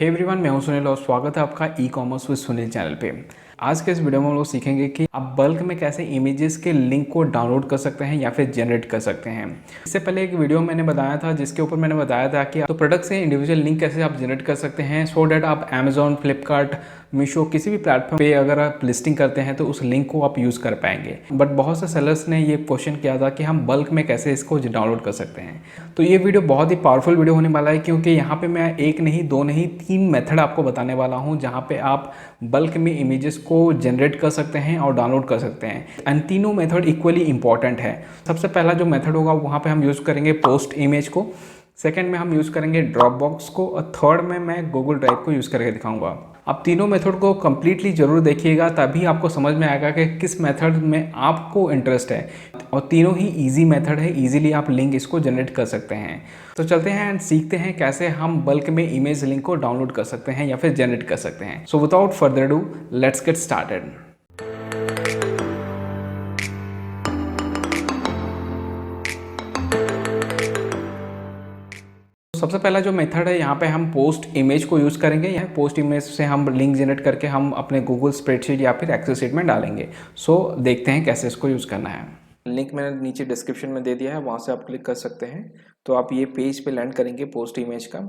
Hey everyone, मैं हूं सुनील और स्वागत है आपका e commerce with Sunil channel पे। आज के इस वीडियो में हम लोग सीखेंगे कि आप बल्क में कैसे इमेजेस के लिंक को डाउनलोड कर सकते हैं या फिर जनरेट कर सकते हैं। इससे पहले एक वीडियो मैंने बताया था जिसके ऊपर मैंने बताया था कि तो प्रोडक्ट से इंडिविजुअल लिंक कैसे आप जनरेट कर सकते हैं सो डैट आप अमेजॉन, फ्लिपकार्ट, मीशो किसी भी प्लेटफॉर्म पे अगर आप लिस्टिंग करते हैं तो उस लिंक को आप यूज़ कर पाएंगे। बट बहुत से सेलर्स ने ये क्वेश्चन किया था कि हम बल्क में कैसे इसको डाउनलोड कर सकते हैं। तो ये वीडियो बहुत ही पावरफुल वीडियो होने वाला है क्योंकि यहाँ पे मैं एक नहीं, दो नहीं, 3 मेथड आपको बताने वाला हूँ जहाँ पे आप बल्क में इमेजेस को जनरेट कर सकते हैं और डाउनलोड कर सकते हैं। एंड तीनों मेथड इक्वली इंपॉर्टेंट है। सबसे पहला जो मेथड होगा वहाँ पे हम यूज़ करेंगे पोस्ट इमेज को, सेकेंड में हम यूज़ करेंगे ड्रॉप बॉक्स को और थर्ड में मैं गूगल ड्राइव को यूज़ करके दिखाऊंगा। आप तीनों मेथड को कम्प्लीटली ज़रूर देखिएगा, तभी आपको समझ में आएगा कि किस मेथड में आपको इंटरेस्ट है। और तीनों ही इजी मेथड है, इजीली आप लिंक इसको जनरेट कर सकते हैं। तो चलते हैं एंड सीखते हैं कैसे हम बल्क में इमेज लिंक को डाउनलोड कर सकते हैं या फिर जनरेट कर सकते हैं। So without further do let's get started. सबसे पहला जो मेथड है यहाँ पे हम पोस्ट इमेज को यूज़ करेंगे। यह पोस्ट इमेज से हम लिंक जनरेट करके हम अपने गूगल स्प्रेडशीट या फिर एक्सेल शीट में डालेंगे। सो देखते हैं कैसे इसको यूज़ करना है। लिंक मैंने नीचे डिस्क्रिप्शन में दे दिया है, वहाँ से आप क्लिक कर सकते हैं। तो आप ये पेज पे लैंड करेंगे पोस्ट इमेज का।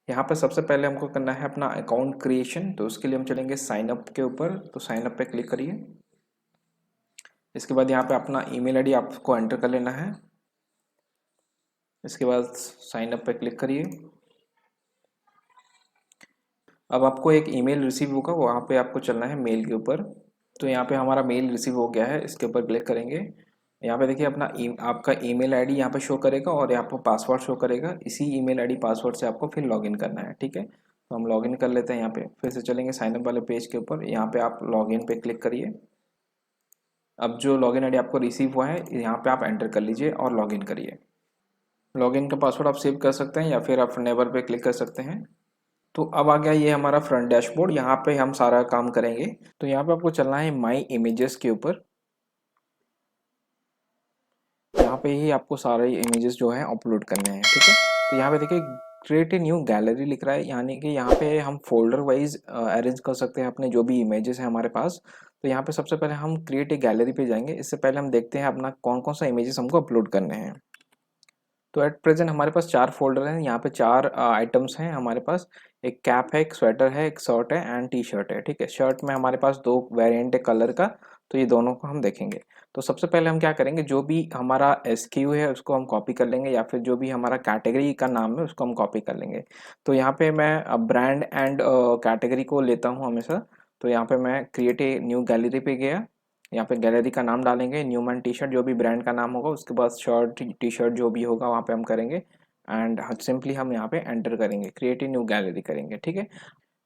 यहाँ पर सबसे पहले हमको करना है अपना अकाउंट क्रिएशन। तो उसके लिए हम चलेंगे साइन अप के ऊपर। तो साइन अप पे क्लिक करिए। इसके बाद यहाँ पे अपना ईमेल आईडी आपको एंटर कर लेना है। इसके बाद साइन अप पे क्लिक करिए। अब आपको एक ईमेल रिसीव होगा, वहाँ पे आपको चलना है मेल के ऊपर। तो यहाँ पे हमारा मेल रिसीव हो गया है, इसके ऊपर क्लिक करेंगे। यहाँ पे देखिए अपना आपका ईमेल आईडी यहाँ पे शो करेगा और यहाँ पर पासवर्ड शो करेगा। इसी ईमेल आईडी पासवर्ड से आपको फिर लॉगिन करना है, ठीक है। तो हम लॉगिन कर लेते हैं। यहाँ पे फिर से चलेंगे साइन अप वाले पेज के ऊपर। यहाँ पे आप लॉगिन पे क्लिक करिए। अब जो लॉगिन आईडी आपको रिसीव हुआ है यहाँ पे आप एंटर कर लीजिए और लॉगिन करिए। लॉगिन का पासवर्ड आप सेव कर सकते हैं या फिर आप नेवर पे क्लिक कर सकते हैं। तो अब आ गया ये हमारा फ्रंट डैशबोर्ड, यहाँ पे हम सारा काम करेंगे। तो यहाँ पे आपको चलना है माई इमेजेस के ऊपर। यहाँ पे ही आपको सारे इमेजेस जो है अपलोड करने हैं, ठीक है। तो यहाँ पे देखिए क्रिएट ए न्यू गैलरी लिख रहा है, यानी कि यहाँ पे हम फोल्डर वाइज अरेंज कर सकते हैं अपने जो भी इमेजेस हैं हमारे पास। तो यहाँ पे सबसे पहले हम क्रिएट ए गैलरी पे जाएंगे। इससे पहले हम देखते हैं अपना कौन कौन सा इमेजेस हमको अपलोड करने हैं। तो एट प्रेजेंट हमारे पास 4 फोल्डर हैं। यहाँ पे 4 आइटम्स हैं हमारे पास। एक कैप है, एक स्वेटर है, एक शर्ट है एंड टी शर्ट है, ठीक है। शर्ट में हमारे पास 2 वेरिएंट है कलर का, तो ये दोनों को हम देखेंगे। तो सबसे पहले हम क्या करेंगे, जो भी हमारा एसक्यू है उसको हम कॉपी कर लेंगे या फिर जो भी हमारा कैटेगरी का नाम है उसको हम कॉपी कर लेंगे। तो यहाँ पे मैं ब्रांड एंड कैटेगरी को लेता हूँ हमेशा। तो यहाँ पे मैं क्रिएट ए न्यू गैलरी पे गया। यहाँ पे गैलरी का नाम डालेंगे, न्यूमैन टी शर्ट जो भी ब्रांड का नाम होगा। उसके बाद शर्ट टी शर्ट जो भी होगा वहाँ पे हम करेंगे एंड सिंपली हम यहाँ पे एंटर करेंगे, क्रिएट ए न्यू गैलरी करेंगे, ठीक है।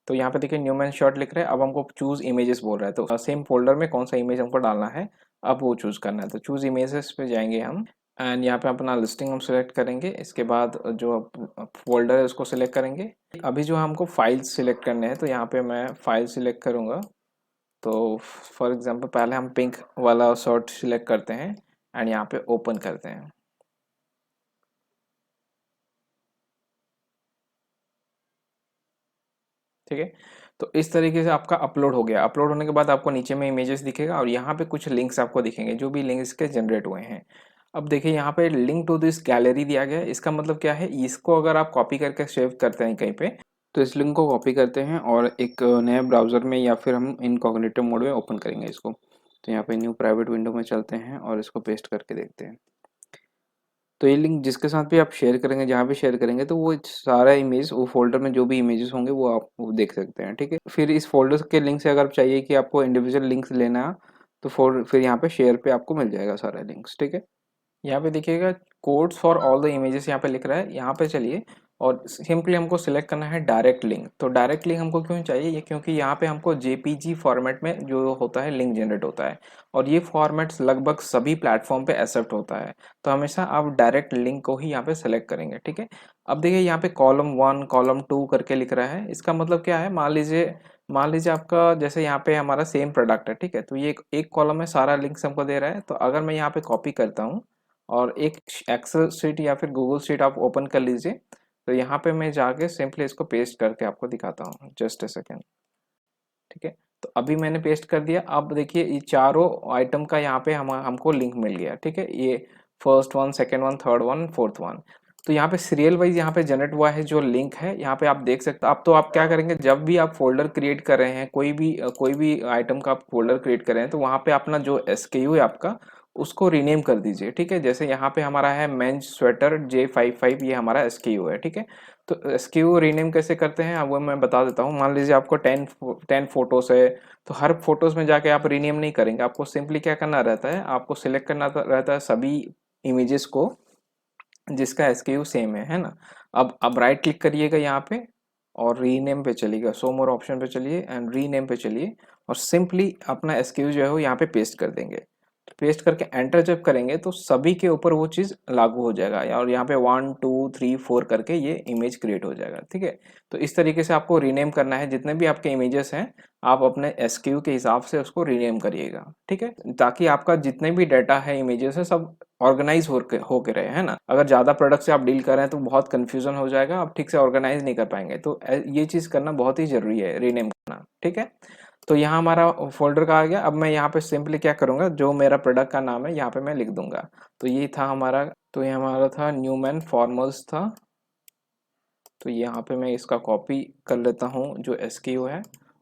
तो यहाँ पे देखिए न्यूमैन शर्ट लिख रहा है। अब हमको चूज इमेजेस बोल रहा है, तो सेम फोल्डर में कौन सा इमेज हमको डालना है अब वो चूज करना है। तो चूज इमेजेस पे जाएंगे हम एंड यहाँ पे अपना लिस्टिंग हम सिलेक्ट करेंगे। इसके बाद जो फोल्डर है उसको सिलेक्ट करेंगे। अभी जो हमको फाइल्स सिलेक्ट करने हैं तो यहाँ पे मैं फाइल सिलेक्ट करूँगा। तो फॉर एग्जांपल पहले हम पिंक वाला शर्ट सिलेक्ट करते हैं एंड यहाँ पे ओपन करते हैं, ठीक है। तो इस तरीके से आपका अपलोड हो गया। अपलोड होने के बाद आपको नीचे में इमेजेस दिखेगा और यहाँ पे कुछ लिंक्स आपको दिखेंगे जो भी लिंक्स के जनरेट हुए हैं। अब देखिए यहाँ पे लिंक टू दिस गैलरी दिया गया है। इसका मतलब क्या है, इसको अगर आप कॉपी करके सेव करते हैं कहीं पे, तो इस लिंक को कॉपी करते हैं और एक नए ब्राउज़र में या फिर हम इनकॉग्निटिव मोड में ओपन करेंगे इसको। तो यहाँ पे न्यू प्राइवेट विंडो में चलते हैं और इसको पेस्ट करके देखते हैं। तो ये लिंक जिसके साथ भी आप शेयर करेंगे, जहाँ भी शेयर करेंगे, तो वो सारा इमेज वो फ़ोल्डर में जो भी इमेजेस होंगे वो आप वो देख सकते हैं, ठीक है। फिर इस फ़ोल्डर के लिंक से अगर चाहिए कि आपको इंडिविजुअल लिंक्स लेना है तो फिर यहाँ पे शेयर पे आपको मिल जाएगा सारा लिंक्स, ठीक है। यहाँ पे देखिएगा codes for all the images यहाँ पे लिख रहा है। यहाँ पे चलिए और सिंपली हमको सिलेक्ट करना है डायरेक्ट लिंक। तो डायरेक्ट लिंक हमको क्यों चाहिए, ये क्योंकि यहाँ पे हमको जेपीजी फॉर्मेट में जो होता है लिंक जनरेट होता है और ये फॉर्मेट्स लगभग सभी प्लेटफॉर्म पे एक्सेप्ट होता है। तो हमेशा आप डायरेक्ट लिंक को ही यहाँ पे सेलेक्ट करेंगे, ठीक है। अब देखिए यहाँ पे कॉलम 1 कॉलम 2 करके लिख रहा है। इसका मतलब क्या है, मान लीजिए आपका जैसे यहाँ पे हमारा सेम प्रोडक्ट है, ठीक है। तो ये एक कॉलम में सारा लिंक्स हमको दे रहा है। तो अगर मैं यहाँ पे कॉपी करता हूँ और एक एक्सेल शीट या फिर गूगल शीट आप ओपन कर लीजिए। तो यहाँ पे मैं जाके सिंपली इसको पेस्ट करके आपको दिखाता हूँ, जस्ट अ सेकेंड। ठीक है, तो अभी मैंने पेस्ट कर दिया। अब देखिए ये चारों आइटम का यहाँ पे हमको लिंक मिल गया। ठीक है, ये first one, second one, third one, fourth one. तो यहाँ पे सीरियल वाइज यहाँ पे जनरेट हुआ है जो लिंक है, यहाँ पे आप देख सकते हो। अब तो आप क्या करेंगे, जब भी आप फोल्डर क्रिएट कर रहे हैं, कोई भी आइटम का आप फोल्डर क्रिएट कर रहे हैं, तो वहाँ पे अपना जो एसकेयू है आपका, उसको रीनेम कर दीजिए। ठीक है, जैसे यहाँ पे हमारा है मेंस स्वेटर J55, ये हमारा एसकेयू है। ठीक है, तो एसकेयू रीनेम कैसे करते हैं अब वो मैं बता देता हूँ। मान लीजिए आपको 10 फोटोज है, तो हर फोटोज में जाके आप रीनेम नहीं करेंगे। आपको सिंपली क्या करना रहता है, आपको सिलेक्ट करना रहता है सभी इमेजेस को जिसका एसकेयू सेम है ना। अब राइट क्लिक करिएगा यहाँ पे और रीनेम पे चलिएगा, शो मोर ऑप्शन पे चलिए एंड रीनेम पे चलिए, और सिंपली अपना एसकेयू जो है वो यहाँ पे पेस्ट कर देंगे। पेस्ट करके एंटर जब करेंगे तो सभी के ऊपर वो चीज़ लागू हो जाएगा, और यहाँ पे 1 2 3 4 करके ये इमेज क्रिएट हो जाएगा। ठीक है, तो इस तरीके से आपको रीनेम करना है। जितने भी आपके इमेजेस हैं, आप अपने एसक्यू के हिसाब से उसको रीनेम करिएगा। ठीक है, ताकि आपका जितने भी डाटा है, इमेजेस है, सब ऑर्गेनाइज होके रहे, है ना। अगर ज़्यादा प्रोडक्ट से आप डील कर रहे हैं तो बहुत कन्फ्यूजन हो जाएगा, आप ठीक से ऑर्गेनाइज नहीं कर पाएंगे। तो ये चीज़ करना बहुत ही ज़रूरी है, रीनेम करना। ठीक है, तो यहाँ हमारा फोल्डर का आ गया। अब मैं यहाँ पे सिंपली क्या करूँगा, जो मेरा प्रोडक्ट का नाम है यहाँ पे मैं लिख दूंगा। तो ये था हमारा, तो ये हमारा था न्यूमैन फॉर्मल्स था। तो यहाँ पे मैं इसका कॉपी कर लेता हूँ जो एसक्यू है,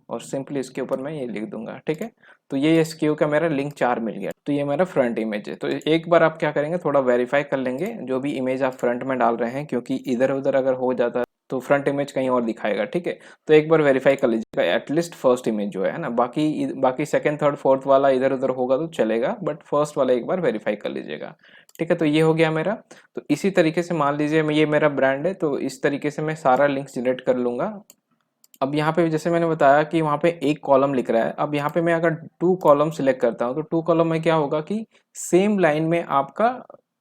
और सिंपली इसके ऊपर मैं ये लिख दूंगा। ठीक है, तो ये एसक्यू का मेरा लिंक 4 मिल गया। तो ये मेरा फ्रंट इमेज है। तो एक बार आप क्या करेंगे, थोड़ा वेरीफाई कर लेंगे जो भी इमेज आप फ्रंट में डाल रहे हैं, क्योंकि इधर उधर अगर हो जाता है तो फ्रंट इमेज कहीं और दिखाएगा। ठीक है, तो एक बार वेरीफाई कर लीजिएगा, एटलीस्ट फर्स्ट इमेज जो है ना। बाकी सेकंड थर्ड फोर्थ वाला इधर उधर होगा तो चलेगा, बट फर्स्ट वाला एक बार वेरीफाई कर लीजिएगा। ठीक है, तो ये हो गया मेरा। तो इसी तरीके से मान लीजिए ये मेरा ब्रांड है, तो इस तरीके से मैं सारा लिंक्स जनरेट कर लूंगा। अब यहाँ पे जैसे मैंने बताया कि वहाँ पे एक कॉलम लिख रहा है। अब यहाँ पे मैं अगर 2 कॉलम सिलेक्ट करता हूँ, तो 2 कॉलम में क्या होगा कि सेम लाइन में आपका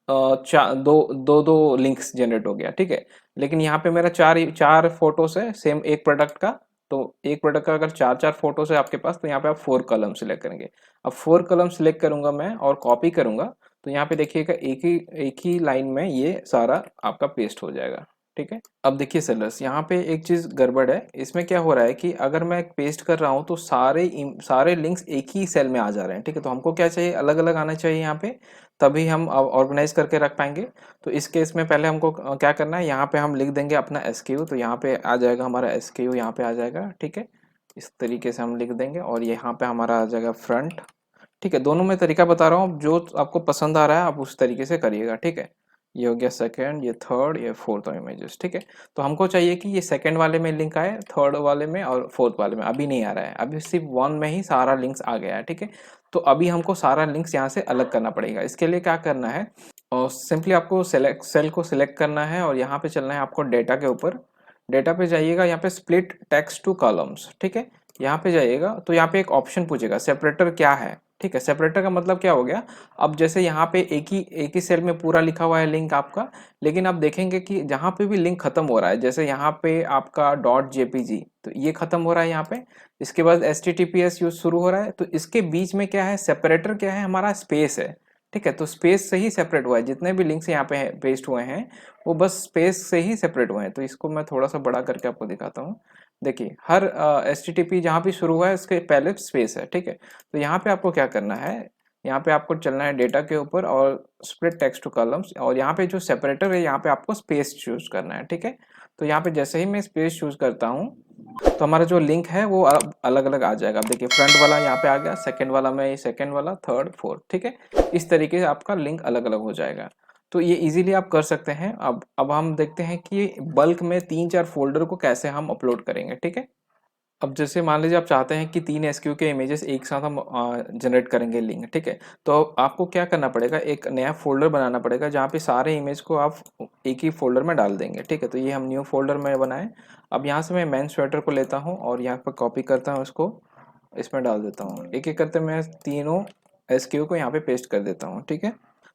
दो लिंक्स जनरेट हो गया। ठीक है, लेकिन यहाँ पे मेरा चार फोटोस है सेम एक प्रोडक्ट का। तो एक प्रोडक्ट का अगर चार फोटोस है आपके पास, तो यहाँ पे आप 4 कॉलम सिलेक्ट करेंगे। अब 4 कॉलम सिलेक्ट करूंगा मैं और कॉपी करूंगा, तो यहाँ पे देखिएगा एक ही लाइन में ये सारा आपका पेस्ट हो जाएगा। ठीक है, अब देखिए सेलर्स, यहाँ पे एक चीज गड़बड़ है। इसमें क्या हो रहा है कि अगर मैं पेस्ट कर रहा हूँ तो सारे लिंक्स एक ही सेल में आ जा रहे हैं। ठीक है, तो हमको क्या चाहिए, अलग अलग आना चाहिए यहाँ पे, तभी हम ऑर्गेनाइज करके रख पाएंगे। तो इस केस में पहले हमको क्या करना है, यहाँ पे हम लिख देंगे अपना एसक्यू। तो यहाँ पे आ जाएगा हमारा एसक्यू, यहाँ पे आ जाएगा। ठीक है, इस तरीके से हम लिख देंगे, और यहाँ पे हमारा आ जाएगा फ्रंट। ठीक है, दोनों में तरीका बता रहा हूँ, जो आपको पसंद आ रहा है आप उस तरीके से करिएगा। ठीक है, ये हो गया सेकंड, ये थर्ड, ये फोर्थ इमेजेस। ठीक है, तो हमको चाहिए कि ये सेकंड वाले में लिंक आए, थर्ड वाले में और फोर्थ वाले में अभी नहीं आ रहा है, अभी सिर्फ 1 में ही सारा लिंक्स आ गया है। ठीक है, तो अभी हमको सारा लिंक्स यहाँ से अलग करना पड़ेगा। इसके लिए क्या करना है, और सिंपली आपको सेल को सिलेक्ट करना है, और यहाँ पे चलना है आपको डेटा के ऊपर। डेटा पे जाइएगा, यहाँ पे स्प्लिट टेक्स्ट टू कॉलम्स। ठीक है, यहाँ पे जाइएगा तो यहाँ पे एक ऑप्शन पूछेगा सेपरेटर क्या है। ठीक है, सेपरेटर का मतलब क्या हो गया, अब जैसे यहाँ पे एक ही सेल में पूरा लिखा हुआ है लिंक आपका, लेकिन आप देखेंगे कि जहाँ पे भी लिंक खत्म हो रहा है, जैसे यहाँ पे आपका .jpg, तो ये खत्म हो रहा है यहाँ पे। इसके बाद HTTPS यूज शुरू हो रहा है, तो इसके बीच में क्या है, सेपरेटर क्या है, हमारा स्पेस है। ठीक है, तो स्पेस से ही सेपरेट हुआ है। जितने भी लिंक्स यहाँ पे पेस्ट हुए हैं वो बस स्पेस से ही सेपरेट हुए हैं। तो इसको मैं थोड़ा सा बड़ा करके आपको दिखाता हूँ। देखिए, हर HTTP जहाँ भी शुरू हुआ है उसके पहले स्पेस है। ठीक है, तो यहाँ पे आपको क्या करना है, यहाँ पे आपको चलना है डेटा के ऊपर और स्प्लिट टेक्स्ट टू कॉलम्स, और यहाँ पे जो सेपरेटर है यहाँ पे आपको स्पेस चूज करना है। ठीक है, तो यहाँ पे जैसे ही मैं स्पेस चूज करता हूँ तो हमारा जो लिंक है वो अलग अलग आ जाएगा। अब देखिए, फ्रंट वाला यहाँ पे आ गया, सेकंड वाला में सेकंड वाला, थर्ड फोर्थ। ठीक है, इस तरीके से आपका लिंक अलग अलग हो जाएगा। तो ये इजीली आप कर सकते हैं। अब हम देखते हैं कि बल्क में 3-4 फोल्डर को कैसे हम अपलोड करेंगे। ठीक है, अब जैसे मान लीजिए आप चाहते हैं कि 3 एसक्यू के इमेजेस एक साथ हम जनरेट करेंगे लिंक। ठीक है, तो आपको क्या करना पड़ेगा, एक नया फोल्डर बनाना पड़ेगा जहाँ पे सारे इमेज को आप एक ही फोल्डर में डाल देंगे। ठीक है, तो ये हम न्यू फोल्डर में बनाए। अब यहाँ से मैं मेन स्वेटर को लेता हूँ और यहाँ पर कॉपी करता हूँ, इसको इसमें डाल देता हूँ। एक एक करते मैं तीनों एसक्यू को यहाँ पे पेस्ट कर देता हूँ। ठीक है,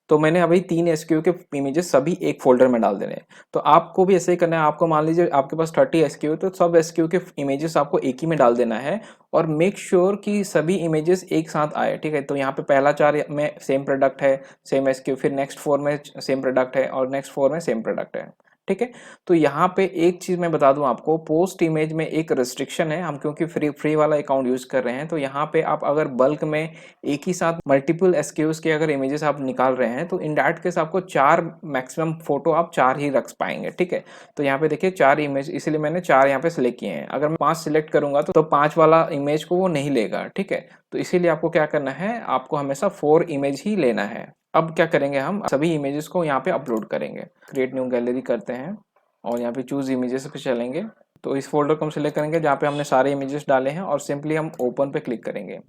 तो मैंने अभी 3 एसक्यू के इमेजेस सभी एक फोल्डर में डाल देने हैं। तो आपको भी ऐसे ही करना है। आपको मान लीजिए आपके पास 30 एसक्यू, तो सब एसक्यू के इमेजेस आपको एक ही में डाल देना है, और मेक श्योर कि सभी इमेजेस एक साथ आए। ठीक है, तो यहाँ पे पहला 4 में सेम प्रोडक्ट है, सेम एसक्यू, फिर नेक्स्ट 4 में सेम प्रोडक्ट है, और नेक्स्ट 4 में सेम प्रोडक्ट है। ठीक है। तो यहाँ पे एक चीज़ मैं बता दूँ आपको, पोस्ट इमेज में एक रिस्ट्रिक्शन है, हम क्योंकि फ्री वाला अकाउंट यूज़ कर रहे हैं, तो यहाँ पे आप अगर बल्क में एक ही साथ मल्टीपल एसक्यूज़ के अगर इमेजेस आप निकाल रहे हैं, तो इन दैट केस आपको 4 मैक्सिमम फ़ोटो आप 4 ही रख पाएँगे, ठीक है। तो यहाँ पे देखिए 4 इमेज, इसीलिए मैंने 4 यहाँ पे सिलेक्ट किए हैं। अगर मैं 5 सिलेक्ट करूँगा तो 5 वाला इमेज को वो नहीं लेगा, ठीक है। तो इसीलिए आपको क्या करना है, आपको हमेशा 4 इमेज ही लेना है। अब क्या करेंगे, हम सभी इमेजेस को यहाँ पे अपलोड करेंगे। क्रिएट न्यू गैलरी करते हैं और यहाँ पे चूज इमेजेस पे चलेंगे। तो इस फोल्डर को हम सिलेक्ट करेंगे जहाँ पे हमने सारे इमेजेस डाले हैं और सिंपली हम ओपन पे क्लिक करेंगे।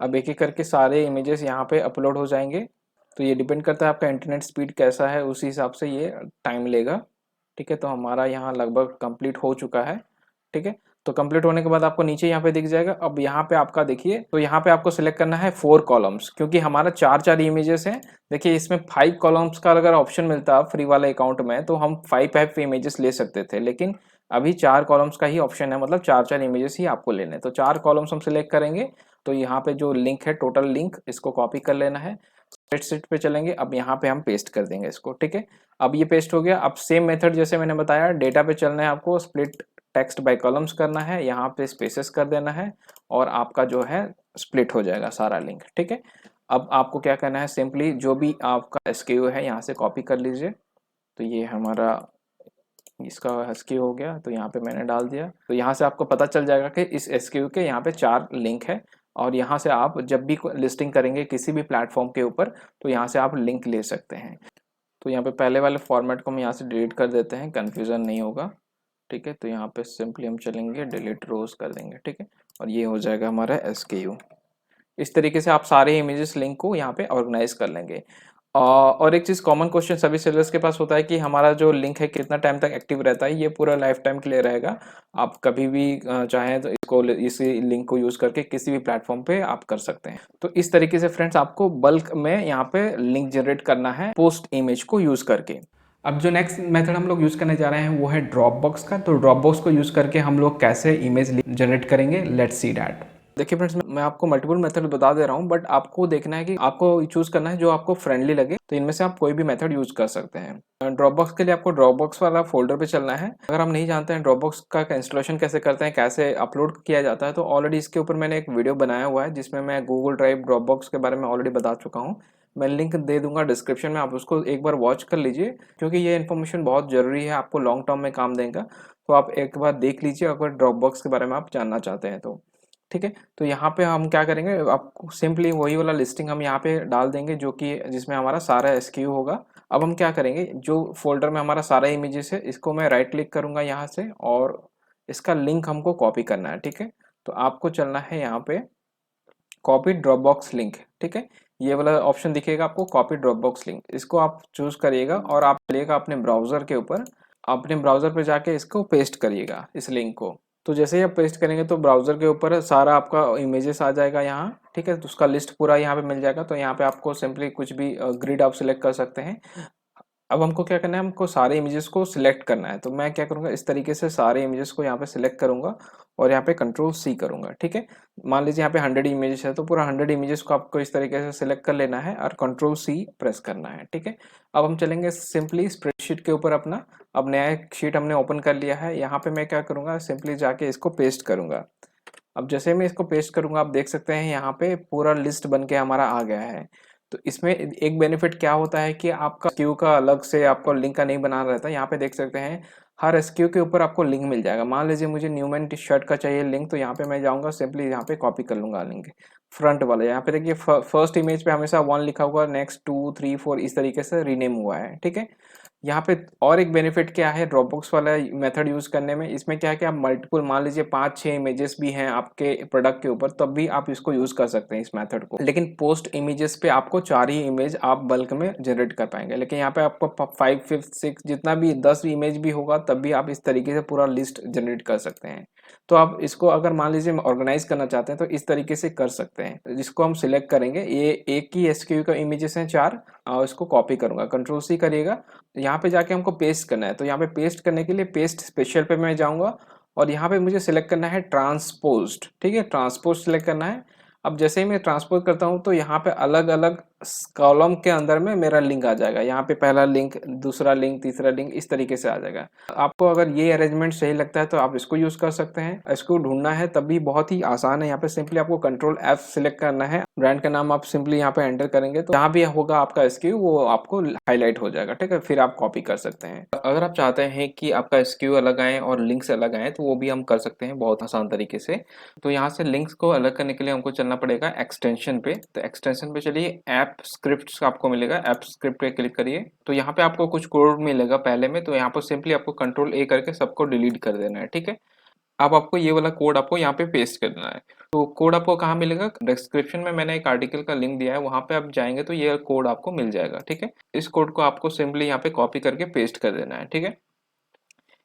अब एक एक करके सारे इमेजेस यहाँ पे अपलोड हो जाएंगे। तो ये डिपेंड करता है आपका इंटरनेट स्पीड कैसा है, उसी हिसाब से ये टाइम लेगा, ठीक है। तो हमारा यहाँ लगभग कंप्लीट हो चुका है, ठीक है। तो कंप्लीट होने के बाद आपको नीचे यहाँ पे दिख जाएगा। अब यहाँ पे आपका देखिए, तो यहाँ पे आपको सिलेक्ट करना है 4 कॉलम्स, क्योंकि हमारा 4 इमेजेस हैं। देखिए इसमें 5 कॉलम्स का अगर ऑप्शन मिलता फ्री वाले अकाउंट में तो हम 5 इमेजेस ले सकते थे, लेकिन अभी 4 कॉलम्स का ही ऑप्शन है, मतलब 4 इमेजेस ही आपको लेने हैं। तो 4 कॉलम्स हम सिलेक्ट करेंगे। तो यहाँ पे जो लिंक है, टोटल लिंक, इसको कॉपी कर लेना है। स्प्रेडशीट पे चलेंगे, अब यहाँ पे हम पेस्ट कर देंगे इसको, ठीक है। अब ये पेस्ट हो गया। अब सेम मेथड जैसे मैंने बताया, डेटा पे चलना है आपको, स्प्लिट टेक्स्ट बाय कॉलम्स करना है, यहाँ पे स्पेसेस कर देना है और आपका जो है स्प्लिट हो जाएगा सारा लिंक, ठीक है। अब आपको क्या करना है, सिंपली जो भी आपका एसक्यू है यहाँ से कॉपी कर लीजिए। तो ये हमारा इसका एसक्यू हो गया, तो यहाँ पे मैंने डाल दिया। तो यहाँ से आपको पता चल जाएगा कि इस एसक्यू के यहाँ पे 4 लिंक है और यहाँ से आप जब भी लिस्टिंग करेंगे किसी भी प्लेटफॉर्म के ऊपर, तो यहाँ से आप लिंक ले सकते हैं। तो यहाँ पे पहले वाले फॉर्मेट को हम यहाँ से डिलीट कर देते हैं, कन्फ्यूज़न नहीं होगा, ठीक है। तो यहाँ पे सिंपली हम चलेंगे, डिलीट रोज कर देंगे, ठीक है। और ये हो जाएगा हमारा एसक्यू। इस तरीके से आप सारे इमेजेस लिंक को यहाँ पे ऑर्गेनाइज कर लेंगे। और एक चीज़, कॉमन क्वेश्चन सभी सेलर्स के पास होता है कि हमारा जो लिंक है कितना टाइम तक एक्टिव रहता है। ये पूरा लाइफ टाइम के लिए रहेगा। आप कभी भी चाहें तो इसको, इसी लिंक को यूज़ करके किसी भी प्लेटफॉर्म पे आप कर सकते हैं। तो इस तरीके से फ्रेंड्स आपको बल्क में यहाँ पे लिंक जनरेट करना है पोस्ट इमेज को यूज़ करके। अब जो नेक्स्ट मेथड हम लोग यूज़ करने जा रहे हैं वो है ड्रॉपबॉक्स का। तो ड्रॉपबॉक्स को यूज़ करके हम लोग कैसे इमेज जनरेट करेंगे, लेट्स सी दैट। देखिए फ्रेंड्स, मैं आपको मल्टीपल मेथड बता दे रहा हूँ, बट आपको देखना है कि आपको चूज करना है जो आपको फ्रेंडली लगे। तो इनमें से आप कोई भी मेथड यूज कर सकते हैं। ड्रॉपबॉक्स के लिए आपको ड्रॉपबॉक्स वाला फोल्डर पे चलना है। अगर हम नहीं जानते हैं ड्रॉपबॉक्स का इंस्टॉलेशन कैसे करते हैं, कैसे अपलोड किया जाता है, तो ऑलरेडी इसके ऊपर मैंने एक वीडियो बनाया हुआ है जिसमें मैं गूगल ड्राइव ड्रॉपबॉक्स के बारे में ऑलरेडी बता चुका हूँ। मैं लिंक दे दूंगा डिस्क्रिप्शन में, आप उसको एक बार वॉच कर लीजिए, क्योंकि ये इन्फॉर्मेशन बहुत ज़रूरी है, आपको लॉन्ग टर्म में काम देगा। तो आप एक बार देख लीजिए अगर ड्रॉपबॉक्स के बारे में आप जानना चाहते हैं तो, ठीक है। तो यहाँ पे हम क्या करेंगे, आपको सिंपली वही वाला लिस्टिंग हम यहाँ पे डाल देंगे जो कि जिसमें हमारा सारा एसक्यू होगा। अब हम क्या करेंगे, जो फोल्डर में हमारा सारा इमेजेस है, इसको मैं राइट क्लिक करूंगा यहाँ से और इसका लिंक हमको कॉपी करना है, ठीक है। तो आपको चलना है यहाँ पे कॉपी ड्रॉपबॉक्स लिंक, ठीक है। ये वाला ऑप्शन दिखेगा आपको, कॉपी ड्रॉपबॉक्स लिंक, इसको आप चूज करिएगा और आप चलिएगा अपने ब्राउजर के ऊपर। अपने ब्राउजर पे जाके इसको पेस्ट करिएगा, इस लिंक को। तो जैसे ही आप पेस्ट करेंगे तो ब्राउजर के ऊपर सारा आपका इमेजेस आ जाएगा यहाँ, ठीक है। तो उसका लिस्ट पूरा यहाँ पे मिल जाएगा। तो यहाँ पे आपको सिंपली कुछ भी ग्रिड आप सिलेक्ट कर सकते हैं। अब हमको क्या करना है, हमको सारे इमेजेस को सिलेक्ट करना है। तो मैं क्या करूँगा, इस तरीके से सारे इमेजेस को यहाँ पे सिलेक्ट करूँगा और यहाँ पे कंट्रोल सी करूँगा, ठीक है। मान लीजिए यहाँ पे 100 इमेजेस है, तो पूरा 100 इमेजेस को आपको इस तरीके से सिलेक्ट कर लेना है और कंट्रोल सी प्रेस करना है, ठीक है। अब हम चलेंगे सिंपली स्प्रेडशीट के ऊपर अपना। अब नया एक शीट हमने ओपन कर लिया है। यहाँ पे मैं क्या करूँगा, सिंपली जाके इसको पेस्ट करूँगा। अब जैसे मैं इसको पेस्ट करूँगा, आप देख सकते हैं यहाँ पे पूरा लिस्ट बन के हमारा आ गया है। तो इसमें एक बेनिफिट क्या होता है कि आपका एसक्यू का अलग से आपको लिंक का नहीं बनाना रहता। यहाँ पे देख सकते हैं हर एसक्यू के ऊपर आपको लिंक मिल जाएगा। मान लीजिए मुझे न्यूमैन टी शर्ट का चाहिए लिंक, तो यहाँ पे मैं जाऊँगा, सिंपली यहाँ पे कॉपी कर लूँगा लिंक फ्रंट वाला। यहाँ पे देखिए फर्स्ट इमेज पे हमेशा 1 लिखा हुआ, नेक्स्ट 2 3 4 इस तरीके से रीनेम हुआ है, ठीक है। यहाँ पे और एक बेनिफिट क्या है ड्रॉपबॉक्स वाला मेथड यूज करने में, इसमें क्या है कि आप मल्टीपल, मान लीजिए 5-6 इमेजेस भी हैं आपके प्रोडक्ट के ऊपर, तब भी आप इसको यूज कर सकते हैं इस मेथड को। लेकिन पोस्ट इमेजेस पे आपको 4 ही इमेज आप बल्क में जनरेट कर पाएंगे। लेकिन यहाँ पे आपको 5 5 6 जितना भी 10 इमेज भी होगा तब भी आप इस तरीके से पूरा लिस्ट जनरेट कर सकते हैं। तो आप इसको अगर मान लीजिए ऑर्गेनाइज करना चाहते हैं तो इस तरीके से कर सकते हैं। जिसको हम सिलेक्ट करेंगे, ये एक ही एसक्यू का इमेजेस हैं 4, और इसको कॉपी करूंगा, कंट्रोल सी करिएगा। यहाँ पे जाके हमको पेस्ट करना है। तो यहाँ पे पेस्ट करने के लिए पेस्ट स्पेशल पे मैं जाऊंगा और यहाँ पे मुझे सिलेक्ट करना है ट्रांसपोज्ड, ठीक है। ट्रांसपोज सिलेक्ट करना है। अब जैसे ही मैं ट्रांसपोज करता हूँ तो यहाँ पे अलग अलग कॉलम के अंदर में मेरा लिंक आ जाएगा। यहाँ पे पहला लिंक, दूसरा लिंक, तीसरा लिंक, इस तरीके से आ जाएगा। आपको अगर ये अरेंजमेंट सही लगता है तो आप इसको यूज़ कर सकते हैं। इसको ढूंढना है तब भी बहुत ही आसान है। यहाँ पे सिंपली आपको कंट्रोल F सिलेक्ट करना है, ब्रांड का नाम आप सिंपली यहाँ पे एंटर करेंगे तो जहाँ भी होगा आपका एसक्यू वो आपको हाईलाइट हो जाएगा, ठीक है। फिर आप कॉपी कर सकते हैं। अगर आप चाहते हैं कि आपका एसक्यू अलग आए और लिंक्स अलग आए तो वो भी हम कर सकते हैं बहुत आसान तरीके से। तो यहाँ से लिंक्स को अलग करने के लिए हमको चलना पड़ेगा एक्सटेंशन पे। तो एक्सटेंशन पे चलिए, ऐप स्क्रिप्ट्स आपको मिलेगा, ऐप स्क्रिप्ट पे क्लिक करिए। तो यहाँ पे आपको कुछ कोड मिलेगा पहले में, तो यहाँ पर सिंपली आपको कंट्रोल A करके सबको डिलीट कर देना है, ठीक है। अब आपको ये वाला कोड आपको यहाँ पे पेस्ट कर देना है। तो कोड आपको कहाँ मिलेगा? डिस्क्रिप्शन में मैंने एक आर्टिकल का लिंक दिया है, वहाँ पे आप जाएंगे तो ये कोड आपको मिल जाएगा, ठीक है। इस कोड को आपको सिंपली यहाँ पे कॉपी करके पेस्ट कर देना है, ठीक है।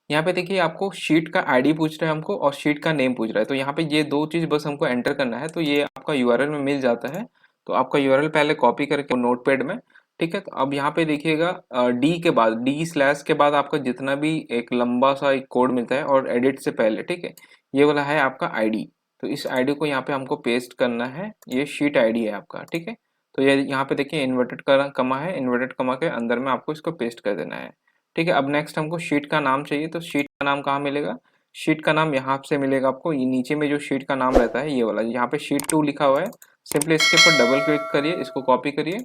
यहाँ पे देखिए आपको शीट का आईडी पूछ रहा है हमको और शीट का नेम पूछ रहा है। तो यहाँ पे ये दो चीज बस हमको एंटर करना है, तो ये आपका यूआरएल में मिल जाता है। तो आपका यूआरएल पहले कॉपी करके नोटपैड में, ठीक है। तो अब यहाँ पे देखिएगा डी के बाद, डी स्लैश के बाद आपका जितना भी एक लंबा सा एक कोड मिलता है और एडिट से पहले, ठीक है, ये वाला है आपका आईडी। तो इस आईडी को यहाँ पे हमको पेस्ट करना है, ये शीट आईडी है आपका, ठीक है। तो ये यहाँ पे देखिए इन्वर्टेड कमा है, इन्वर्टेड कमा के अंदर में आपको इसको पेस्ट कर देना है, ठीक है। अब नेक्स्ट हमको शीट का नाम चाहिए। तो शीट का नाम कहाँ मिलेगा? शीट का नाम यहाँ से मिलेगा आपको, ये नीचे में जो शीट का नाम रहता है ये वाला, यहाँ पे शीट 2 लिखा हुआ है। सिंपली इसके ऊपर डबल क्लिक करिए, इसको कॉपी करिए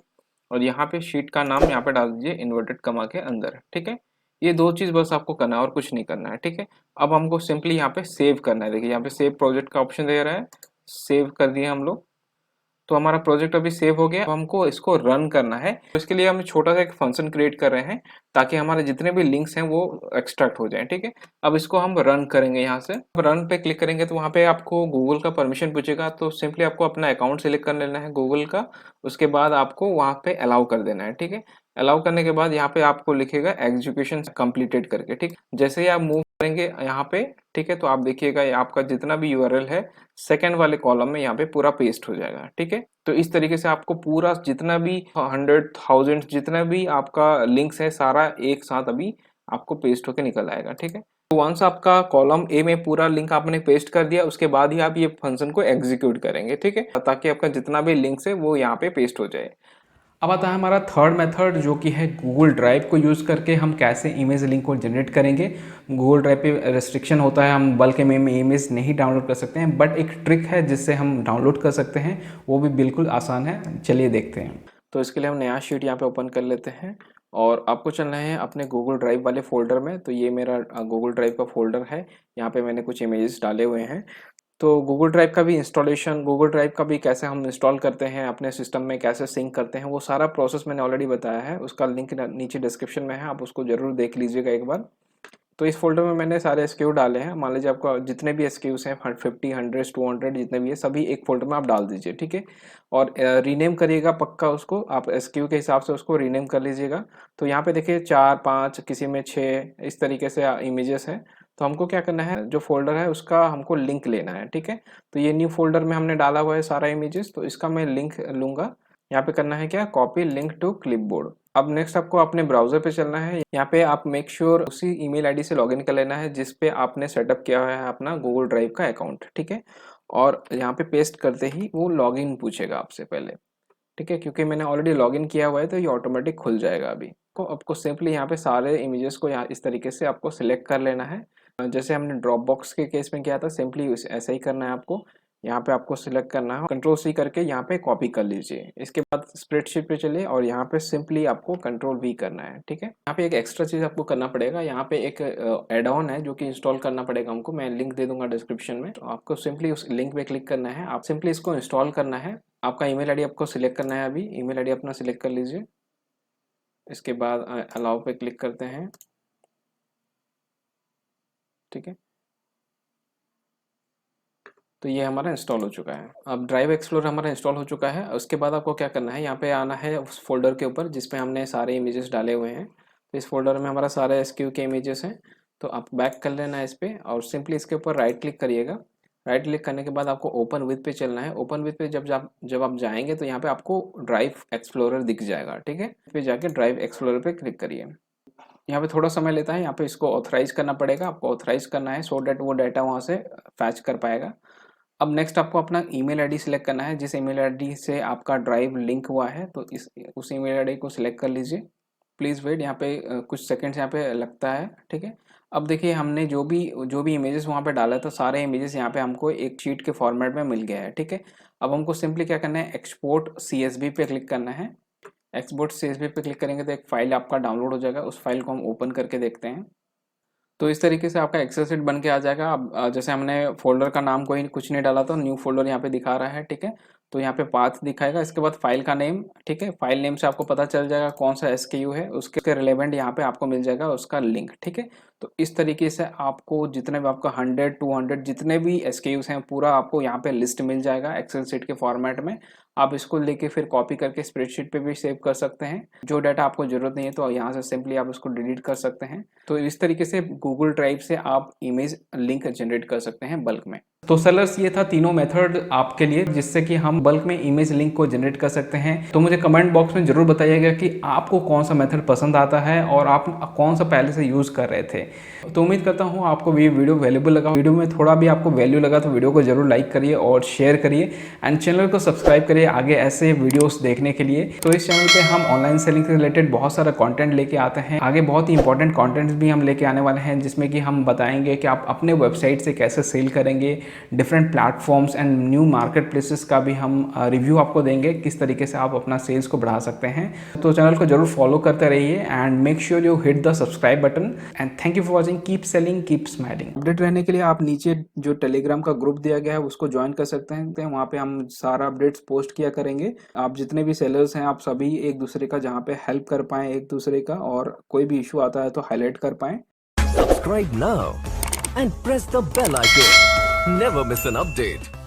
और यहाँ पे शीट का नाम यहाँ पे डाल दीजिए इन्वर्टेड कमा के अंदर, ठीक है। ये दो चीज बस आपको करना है और कुछ नहीं करना है, ठीक है। अब हमको सिंपली यहाँ पे सेव करना है। देखिए यहाँ पे सेव प्रोजेक्ट का ऑप्शन दे रहा है, सेव कर दिए हम लोग। तो हमारा प्रोजेक्ट अभी सेव हो गया। अब हमको इसको रन करना है। तो इसके लिए हम छोटा सा एक फंक्शन क्रिएट कर रहे हैं ताकि हमारे जितने भी लिंक्स हैं वो एक्सट्रैक्ट हो जाएं, ठीक है। अब इसको हम रन करेंगे। यहाँ से रन पे क्लिक करेंगे तो वहाँ पे आपको गूगल का परमिशन पूछेगा। तो सिंपली आपको अपना अकाउंट सिलेक्ट कर लेना है गूगल का, उसके बाद आपको वहाँ पे अलाउ कर देना है, ठीक है। अलाउ करने के बाद यहाँ पे आपको लिखेगा एग्जीक्यूशन कंप्लीटेड करके, ठीक। जैसे ही आप मूव करेंगे यहाँ पे, ठीक है, तो आप देखिएगा आपका जितना भी यूआरएल है सेकंड वाले कॉलम में यहाँ पे पूरा पेस्ट हो जाएगा, ठीक है। तो इस तरीके से आपको पूरा जितना भी 100,000 जितना भी आपका लिंक्स है सारा एक साथ अभी आपको पेस्ट होके निकल आएगा, ठीक है। तो वंस आपका कॉलम ए में पूरा लिंक आपने पेस्ट कर दिया, उसके बाद ही आप ये फंक्शन को एग्जीक्यूट करेंगे, ठीक है, ताकि आपका जितना भी लिंक्स है वो यहाँ पे पेस्ट हो जाए। अब आता है हमारा थर्ड मेथड, जो कि है गूगल ड्राइव को यूज़ करके हम कैसे इमेज लिंक को जनरेट करेंगे। गूगल ड्राइव पे रेस्ट्रिक्शन होता है, हम बल्क में इमेज नहीं डाउनलोड कर सकते हैं, बट एक ट्रिक है जिससे हम डाउनलोड कर सकते हैं, वो भी बिल्कुल आसान है। चलिए देखते हैं। तो इसके लिए हम नया शीट यहाँ पे ओपन कर लेते हैं और आपको चलना है अपने गूगल ड्राइव वाले फोल्डर में। तो ये मेरा गूगल ड्राइव का फोल्डर है, यहाँ पे मैंने कुछ इमेजेस डाले हुए हैं। तो गूगल ड्राइव का भी इंस्टॉलेशन, गूगल ड्राइव का भी कैसे हम इंस्टॉल करते हैं अपने सिस्टम में, कैसे सिंक करते हैं, वो सारा प्रोसेस मैंने ऑलरेडी बताया है। उसका लिंक नीचे डिस्क्रिप्शन में है, आप उसको जरूर देख लीजिएगा एक बार। तो इस फोल्डर में मैंने सारे एसक्यू डाले हैं। मान लीजिए आपका जितने भी एसक्यूज हैं 50, 100, 200 जितने भी है सभी एक फोल्डर में आप डाल दीजिए, ठीक है। और रीनेम करिएगा पक्का उसको, आप एसक्यू के हिसाब से उसको रीनेम कर लीजिएगा। तो यहाँ पे देखिए 4, 5, किसी में 6 इस तरीके से इमेजेस हैं। तो हमको क्या करना है, जो फोल्डर है उसका हमको लिंक लेना है, ठीक है। तो ये न्यू फोल्डर में हमने डाला हुआ है सारा इमेजेस, तो इसका मैं लिंक लूंगा। यहाँ पे करना है क्या, कॉपी लिंक टू क्लिपबोर्ड। अब नेक्स्ट आपको अपने ब्राउजर पे चलना है। यहाँ पे आप मेक श्योर उसी ईमेल आईडी से लॉगिन कर लेना है जिस पे आपने सेटअप किया हुआ है अपना गूगल ड्राइव का अकाउंट, ठीक है। और यहाँ पे पेस्ट करते ही वो लॉगिन पूछेगा आपसे पहले, ठीक है। क्योंकि मैंने ऑलरेडी लॉगिन किया हुआ है तो ये ऑटोमेटिक खुल जाएगा अभी। को आपको सिंपली यहाँ पे सारे इमेजेस को यहाँ इस तरीके से आपको सिलेक्ट कर लेना है। जैसे हमने ड्रॉप बॉक्स के केस में किया था, सिंपली ऐसा ही करना है आपको। यहाँ पे आपको सिलेक्ट करना है, कंट्रोल सी करके यहाँ पे कॉपी कर लीजिए। इसके बाद स्प्रेडशीट पे चलिए और यहाँ पे सिंपली आपको कंट्रोल वी करना है, ठीक है। यहाँ पे एक एक्स्ट्रा चीज आपको करना पड़ेगा, यहाँ पे एक एड ऑन है जो कि इंस्टॉल करना पड़ेगा हमको। मैं लिंक दे दूंगा डिस्क्रिप्शन में, तो आपको सिंपली उस लिंक पे क्लिक करना है, आप सिंपली इसको इंस्टॉल करना है। आपका ईमेल आईडी आपको सिलेक्ट करना है, अभी ईमेल आईडी अपना सिलेक्ट कर लीजिए। इसके बाद अलाउ पे क्लिक करते हैं, ठीक है। तो ये हमारा इंस्टॉल हो चुका है। अब ड्राइव एक्सप्लोरर हमारा इंस्टॉल हो चुका है। उसके बाद आपको क्या करना है, यहाँ पे आना है उस फोल्डर के ऊपर जिसपे हमने सारे इमेजेस डाले हुए हैं। तो इस फोल्डर में हमारा सारे एसक्यू के इमेजेस हैं। तो आप बैक कर लेना है इस पे और सिंपली इसके ऊपर राइट क्लिक करिएगा। राइट क्लिक करने के बाद आपको ओपन विथ पे चलना है। ओपन विथ पे जब आप जाएंगे तो यहाँ पे आपको ड्राइव एक्सप्लोरर दिख जाएगा, ठीक है। फिर जाके ड्राइव एक्सप्लोरर पे क्लिक करिए। यहाँ पे थोड़ा समय लेता है, यहाँ पे इसको ऑथराइज करना पड़ेगा, आपको ऑथराइज करना है सो डैट वो डाटा वहाँ से फैच कर पाएगा। अब नेक्स्ट आपको अपना ईमेल आईडी सिलेक्ट करना है, जिस ईमेल आईडी से आपका ड्राइव लिंक हुआ है, तो उस ईमेल आईडी को सिलेक्ट कर लीजिए। प्लीज़ वेट, यहाँ पे कुछ सेकंड्स यहाँ पे लगता है, ठीक है। अब देखिए हमने जो भी इमेजेस वहाँ पे डाला था, सारे इमेजेस यहाँ पे हमको एक शीट के फॉर्मेट में मिल गया है, ठीक है। अब हमको सिंपली क्या करना है, एक्सपोर्ट CSV पे क्लिक करना है। एक्सपोर्ट CSV पे क्लिक करेंगे तो एक फाइल आपका डाउनलोड हो जाएगा, उस फाइल को हम ओपन करके देखते हैं। तो इस तरीके से आपका एक्सेल शीट बन के आ जाएगा। अब जैसे हमने फ़ोल्डर का नाम कोई कुछ नहीं डाला, तो न्यू फ़ोल्डर यहाँ पे दिखा रहा है, ठीक है। तो यहाँ पे पाथ दिखाएगा, इसके बाद फाइल का नेम, ठीक है। फाइल नेम से आपको पता चल जाएगा कौन सा SKU है, उसके रिलेवेंट यहाँ पे आपको मिल जाएगा उसका लिंक, ठीक है। तो इस तरीके से आपको जितने भी आपका 100-200 जितने भी SKUs हैं, पूरा आपको यहाँ पे लिस्ट मिल जाएगा एक्सेल शीट के फॉर्मेट में। आप इसको लेके फिर कॉपी करके स्प्रेडशीट पे भी सेव कर सकते हैं। जो डाटा आपको ज़रूरत नहीं है तो यहाँ से सिंपली आप उसको डिलीट कर सकते हैं। तो इस तरीके से गूगल ड्राइव से आप इमेज लिंक जनरेट कर सकते हैं बल्क में। तो सेलर्स, ये था तीनों मेथड आपके लिए जिससे कि हम बल्क में इमेज लिंक को जनरेट कर सकते हैं। तो मुझे कमेंट बॉक्स में जरूर बताइएगा कि आपको कौन सा मेथड पसंद आता है और आप कौन सा पहले से यूज़ कर रहे थे। तो उम्मीद करता हूँ आपको ये वीडियो वैल्यूबल लगा। वीडियो में थोड़ा भी आपको वैल्यू लगा तो वीडियो को जरूर लाइक करिए और शेयर करिए एंड चैनल को सब्सक्राइब करिए आगे ऐसे वीडियोस देखने के लिए। तो इस चैनल पे हम ऑनलाइन सेलिंग से रिलेटेड बहुत सारा कंटेंट लेके आते हैं। आगे बहुत ही इंपॉर्टेंट कंटेंट भी हम लेके आने वाले हैं, जिसमें कि हम बताएंगे कि आप अपने वेबसाइट से कैसे सेल करेंगे, different platforms and new market places का भी हम रिव्यू आपको देंगे, किस तरीके से आप अपना सेल्स को बढ़ा सकते हैं। तो चैनल को जरूर फॉलो करते रहिए and make sure you hit the subscribe button and thank you for watching. Keep selling, keep smiling. Update रहने के लिए आप नीचे जो टेलीग्राम का ग्रुप दिया गया है उसको ज्वाइन कर सकते हैं। वहाँ पे हम सारा अपडेट्स पोस्ट किया करेंगे। आप जितने भी सेलर्स हैं आप सभी एक दूसरे का जहाँ पे हेल्प कर पाएं एक दूसरे का, और कोई भी इशू आता है तो हाईलाइट कर पाएं। Subscribe now and press the bell icon. Never miss an update.